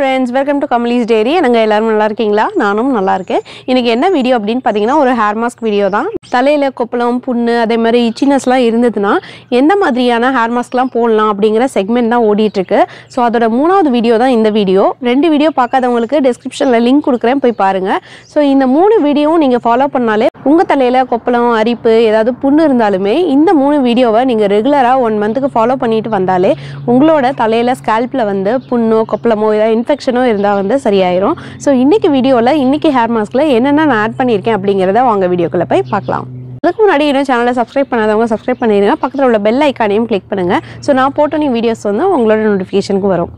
friends, welcome to KamalisDiary. நாங்க எல்லாரும் நல்லா இருக்கீங்களா? நானும் நல்லா இருக்கேன். இன்னைக்கு என்ன வீடியோ அப்படினு பாத்தீங்கன்னா ஒரு ஹேர் மாஸ்க் வீடியோ தான். தலையில கொப்பளம், புண்ணு, அதே மாதிரி இச்சினஸ்லாம் இருந்ததுனா எந்த மாதிரியான ஹேர் மாஸ்க்லாம் போடலாம் அப்படிங்கற செக்மெண்ட் தான் ஓடிட்டு இருக்கு. சோ அதோட மூணாவது வீடியோ தான் இந்த வீடியோ. ரெண்டு வீடியோ பார்க்காதவங்களுக்கு descriptionல லிங்க் கொடுக்கிறேன் போய் பாருங்க. சோ இந்த மூணு வீடியோவும் நீங்க ஃபாலோ பண்ணாலே உங்க தலையில கொப்பளம், அரிப்பு, ஏதாவது புண்ணு இருந்தாலுமே இந்த மூணு வீடியோவை நீங்க ரெகுலரா 1 மந்த்க்கு ஃபாலோ பண்ணிட்டு வந்தாலே உங்களோட தலையில ஸ்கேல்ப்ல வந்து புண்ணோ, கொப்பளமோ, ஏதாவது இன்ஃபெக்ஷனோ இருந்தா வந்து சரியாயிரும். சோ இன்னைக்கு வீடியோல இன்னைக்கு ஹேர் மாஸ்க்ல என்னென்ன நான் ஆட் பண்ணியிருக்கேன் அப்படிங்கறத வாங்க வீடியோக்குள்ள போய் பார்க்கலாம். அதுக்கு முன்னாடி இன்னும் சேனலை சப்ஸ்கிரைப் பண்ணாதவங்க சப்ஸ்கிரைப் பண்ணிடுங்க. பக்கத்தில் உள்ள பெல் ஐக்கானையும் கிளிக் பண்ணுங்க. ஸோ நான் போட்ட வீடியோஸ் வந்து உங்களோட நோட்டிஃபிகேஷனுக்கு வரும்.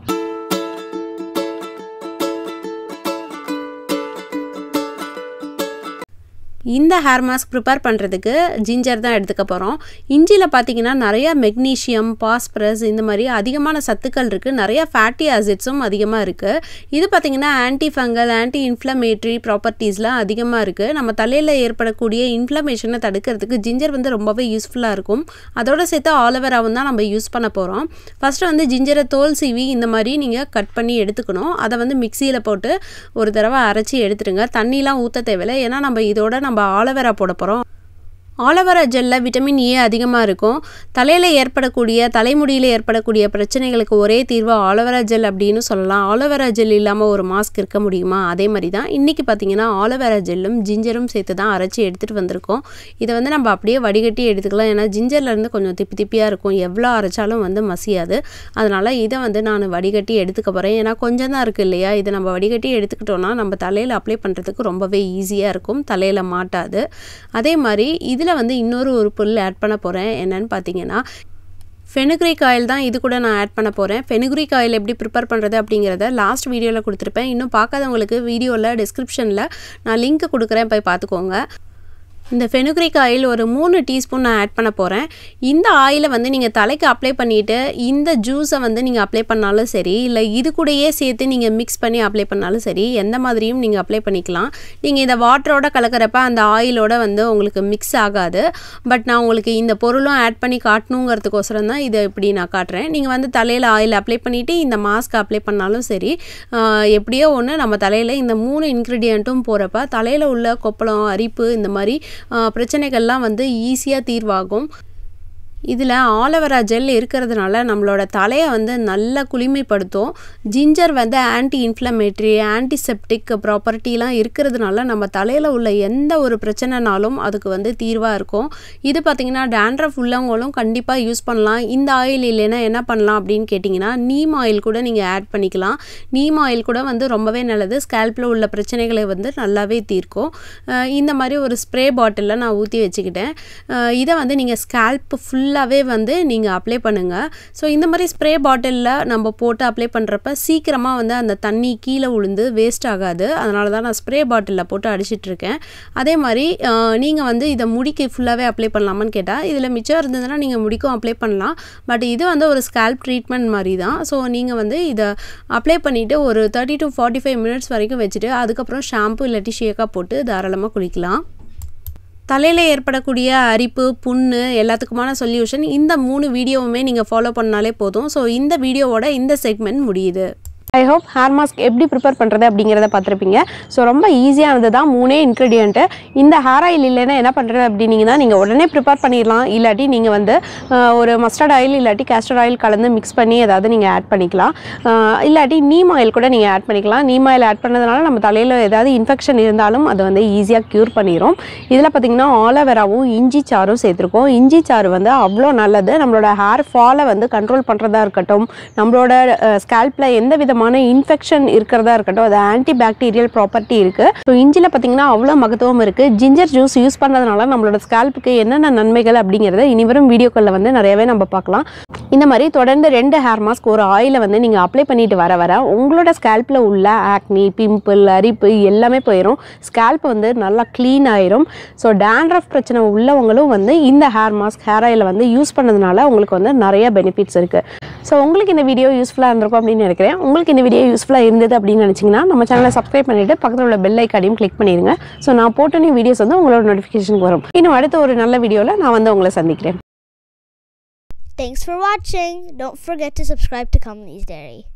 இந்த ஹேர் மாஸ்க் ப்ரிப்பேர் பண்ணுறதுக்கு ஜிஞ்சர் தான் எடுத்துக்க போகிறோம். இஞ்சியில் பார்த்தீங்கன்னா நிறையா மெக்னீஷியம், பாஸ்பரஸ் இந்த மாதிரி அதிகமான சத்துக்கள் இருக்குது. நிறையா ஃபேட்டி ஆசிட்ஸும் அதிகமாக இருக்குது. இது பார்த்திங்கன்னா ஆன்டி ஃபங்கல், ஆன்டி இன்ஃப்ளமேட்ரி ப்ராப்பர்ட்டிஸ்லாம் அதிகமாக இருக்குது. நம்ம தலையில் ஏற்படக்கூடிய இன்ஃப்ளமேஷனை தடுக்கிறதுக்கு ஜிஞ்சர் வந்து ரொம்பவே யூஸ்ஃபுல்லாக இருக்கும். அதோடு சேர்த்து ஆலோவேராவும் தான் நம்ம யூஸ் பண்ண போகிறோம். ஃபஸ்ட்டு வந்து ஜிஞ்சரை தோல் சீவி இந்த மாதிரி நீங்கள் கட் பண்ணி எடுத்துக்கணும். அதை வந்து மிக்சியில் போட்டு ஒரு தடவை அரைச்சி எடுத்துடுங்க. தண்ணிலாம் ஊற்ற தேவையில்லை. ஏன்னா நம்ம இதோட நம்ம ஆலோவேரா போட போகிறோம். ஆலோவேரா ஜெல்லில் விட்டமின் ஏ அதிகமாக இருக்கும். தலையில் ஏற்படக்கூடிய, தலைமுடியில் ஏற்படக்கூடிய பிரச்சனைகளுக்கு ஒரே தீர்வு ஆலோவேரா ஜெல் அப்படின்னு சொல்லலாம். ஆலோவேரா ஜெல் இல்லாமல் ஒரு மாஸ்க் இருக்க முடியுமா? அதே மாதிரி தான் இன்றைக்கி பார்த்திங்கன்னா ஆலோவேரா ஜெல்லும் ஜிஞ்சரும் சேர்த்து தான் அரைச்சி எடுத்துகிட்டு வந்திருக்கோம். இதை வந்து நம்ம அப்படியே வடிகட்டி எடுத்துக்கலாம். ஏன்னா ஜிஞ்சர்லேருந்து கொஞ்சம் திப்பி திப்பியாக இருக்கும். எவ்வளோ அரைச்சாலும் வந்து மசியாது. அதனால் இதை வந்து நான் வடிகட்டி எடுத்துக்க போகிறேன். ஏன்னா கொஞ்சம் தான் இருக்குது இல்லையா? இதை நம்ம வடிகட்டி எடுத்துக்கிட்டோன்னா நம்ம தலையில் அப்ளை பண்ணுறதுக்கு ரொம்பவே ஈஸியாக இருக்கும். தலையில் மாட்டாது. அதே மாதிரி இதில் வந்து இன்னொரு பொருள் ஆட் பண்ண போகிறேன். என்னன்னு பார்த்தீங்கன்னா ஃபெனுக்ரிக் ஆயில் தான் இது கூட நான் ஆட் பண்ண போகிறேன். ஃபெனுக்ரிக் ஆயில் எப்படி ப்ரிப்பேர் பண்ணுறது அப்படிங்கிறத லாஸ்ட் வீடியோவில் கொடுத்துருப்பேன். இன்னும் பார்க்காதவங்களுக்கு வீடியோவில் டிஸ்கிரிப்ஷனில் நான் லிங்க் கொடுக்குறேன், போய் பார்த்துக்கோங்க. இந்த ஃபெனுக்ரிக் ஆயில் ஒரு 3 டீஸ்பூன் நான் ஆட் பண்ண போகிறேன். இந்த ஆயிலை வந்து நீங்கள் தலைக்கு அப்ளை பண்ணிவிட்டு இந்த ஜூஸை வந்து நீங்கள் அப்ளை பண்ணாலும் சரி, இல்லை இது கூடயே சேர்த்து நீங்கள் மிக்ஸ் பண்ணி அப்ளை பண்ணாலும் சரி, எந்த மாதிரியும் நீங்கள் அப்ளை பண்ணிக்கலாம். நீங்கள் இதை வாட்டரோட கலக்கிறப்ப அந்த ஆயிலோட வந்து உங்களுக்கு மிக்ஸ் ஆகாது. பட் நான் உங்களுக்கு இந்த பொருளும் ஆட் பண்ணி காட்டணுங்கிறதுக்கோசரம் தான் இதை இப்படி நான் காட்டுறேன். நீங்கள் வந்து தலையில் ஆயில் அப்ளை பண்ணிவிட்டு இந்த மாஸ்க் அப்ளை பண்ணாலும் சரி, எப்படியோ ஒன்று நம்ம தலையில் இந்த 3 இன்க்ரீடியண்ட்டும் போகிறப்ப தலையில் உள்ள கொப்பளம், அரிப்பு இந்த மாதிரி பிரச்சனைகள்லாம் வந்து ஈஸியாக தீர்வாகும். இதில் ஆலோவேரா ஜெல் இருக்கிறதுனால நம்மளோட தலையை வந்து நல்லா குளிமைப்படுத்தும். ஜிஞ்சர் வந்து ஆன்டி இன்ஃப்ளமேட்ரி, ஆன்டிசெப்டிக் ப்ராப்பர்ட்டிலாம் இருக்கிறதுனால நம்ம தலையில் உள்ள எந்த ஒரு பிரச்சனைனாலும் அதுக்கு வந்து தீர்வாக இருக்கும். இது பார்த்திங்கன்னா டேண்ட்ரஃப் உள்ளவங்களும் கண்டிப்பாக யூஸ் பண்ணலாம். இந்த ஆயில் இல்லைன்னா என்ன பண்ணலாம் அப்படின்னு கேட்டிங்கன்னா நீம் ஆயில் கூட நீங்கள் ஆட் பண்ணிக்கலாம். நீம் ஆயில் கூட வந்து ரொம்பவே நல்லது. ஸ்கேல்பில் உள்ள பிரச்சனைகளை வந்து நல்லாவே தீர்க்கும். இந்த மாதிரி ஒரு ஸ்ப்ரே பாட்டிலில் நான் ஊற்றி வச்சுக்கிட்டேன். இதை வந்து நீங்கள் ஸ்கேல்ப் ஃபுல்லாகவே வந்து நீங்கள் அப்ளை பண்ணுங்கள். ஸோ இந்த மாதிரி ஸ்ப்ரே பாட்டிலில் நம்ம போட்டு அப்ளை பண்ணுறப்ப சீக்கிரமாக வந்து அந்த தண்ணி கீழே விழுந்து வேஸ்ட் ஆகாது. அதனால தான் நான் ஸ்ப்ரே பாட்டிலில் போட்டு அடிச்சிட்ருக்கேன். அதே மாதிரி நீங்கள் வந்து இதை முடிக்கு ஃபுல்லாகவே அப்ளை பண்ணலாமான்னு கேட்டால் இதில் மிச்சம் இருந்ததுன்னா நீங்கள் முடிக்கும் அப்ளை பண்ணலாம். பட் இது வந்து ஒரு ஸ்கேல்ப் ட்ரீட்மெண்ட் மாதிரி தான். ஸோ நீங்கள் வந்து இதை அப்ளை பண்ணிவிட்டு ஒரு 30 to 45 மினிட்ஸ் வரைக்கும் வச்சுட்டு அதுக்கப்புறம் ஷாம்பு இல்லாட்டி ஷேக்காக போட்டு தாராளமாக குளிக்கலாம். தலையில் ஏற்படக்கூடிய அரிப்பு, புண்ணு எல்லாத்துக்குமான சொல்யூஷன் இந்த 3 வீடியோவுமே நீங்கள் ஃபாலோ பண்ணாலே போதும். ஸோ இந்த வீடியோவோட இந்த செக்மெண்ட் முடியுது. ஐ ஹோப் ஹேர் மாஸ்க் எப்படி ப்ரிப்பேர் பண்ணுறது அப்படிங்கிறத பார்த்துருப்பீங்க. ஸோ ரொம்ப ஈஸியானது தான். 3 இன்க்ரீடியண்ட்டு. இந்த ஹேர் ஆயில் இல்லைன்னா என்ன பண்ணுறது அப்படின்னீங்கன்னா நீங்கள் உடனே ப்ரிப்பேர் பண்ணிடலாம். இல்லாட்டி நீங்கள் வந்து ஒரு மஸ்டர்ட் ஆயில் இல்லாட்டி கேஸ்டர் ஆயில் கலந்து மிக்ஸ் பண்ணி ஏதாவது நீங்கள் ஆட் பண்ணிக்கலாம். இல்லாட்டி நீம் ஆயில் கூட நீங்கள் ஆட் பண்ணிக்கலாம். நீம் ஆயில் ஆட் பண்ணதுனால நம்ம தலையில் ஏதாவது இன்ஃபெக்ஷன் இருந்தாலும் அது வந்து ஈஸியாக க்யூர் பண்ணிடும். இதில் பார்த்திங்கன்னா ஆலோவேராவும் இஞ்சி சாரும் சேர்த்துருக்கோம். இஞ்சி சாறு வந்து அவ்வளோ நல்லது. நம்மளோட ஹேர் ஃபாலை வந்து கண்ட்ரோல் பண்ணுறதா இருக்கட்டும், நம்மளோட ஸ்கேல்பில் எந்த விதமான இன்ஃபெக்ஷன் இருக்கிறதா இருக்கட்டும், அது ஆன்டி பாக்டீரியல் ப்ராப்பர்ட்டி இருக்கு. ஸோ இஞ்சில பார்த்தீங்கன்னா அவ்வளோ மகத்துவம் இருக்கு. ஜிஞ்சர் ஜூஸ் யூஸ் பண்ணுறதுனால நம்மளோட ஸ்கேல்ப்புக்கு என்னென்ன நன்மைகள் அப்படிங்கிறத இனிவரும் வீடியோக்களில் வந்து நிறையவே நம்ம பார்க்கலாம். இந்த மாதிரி தொடர்ந்து 2 ஹேர் மாஸ்க் ஒரு ஆயிலை வந்து நீங்கள் அப்ளை பண்ணிட்டு வர உங்களோட ஸ்கேல்பில் உள்ள ஆக்னி, பிம்பிள், அரிப்பு எல்லாமே போயிடும். ஸ்கேல்ப் வந்து நல்லா க்ளீன் ஆயிரும். ஸோ டேண்ட்ரஃப் பிரச்சனை உள்ளவங்களும் வந்து இந்த ஹேர் மாஸ்க், ஹேர் ஆயிலை வந்து யூஸ் பண்ணதுனால உங்களுக்கு வந்து நிறைய பெனிஃபிட்ஸ் இருக்குது. ஸோ உங்களுக்கு இந்த வீடியோ யூஸ்ஃபுல்லாக இருந்திருக்கும் அப்படின்னு நினைக்கிறேன். உங்களுக்கு இந்த வீடியோ யூஸ்ஃபுல்லாக இருந்தது அப்படின்னு நினச்சிங்கன்னா நம்ம சேனலை சப்ஸ்கிரைப் பண்ணிவிட்டு பக்கத்தில் உள்ள பெல் ஐக்கானையும் கிளிக் பண்ணிடுங்க. ஸோ நான் போட்ட வீடியோஸ் வந்து உங்களோட நோட்டிஃபிகேஷனுக்கு வரும். இன்னும் அடுத்த ஒரு நல்ல வீடியோவில் நான் வந்து உங்களை சந்திக்கிறேன். Thanks for watching. Don't forget to subscribe to KamalisDiary.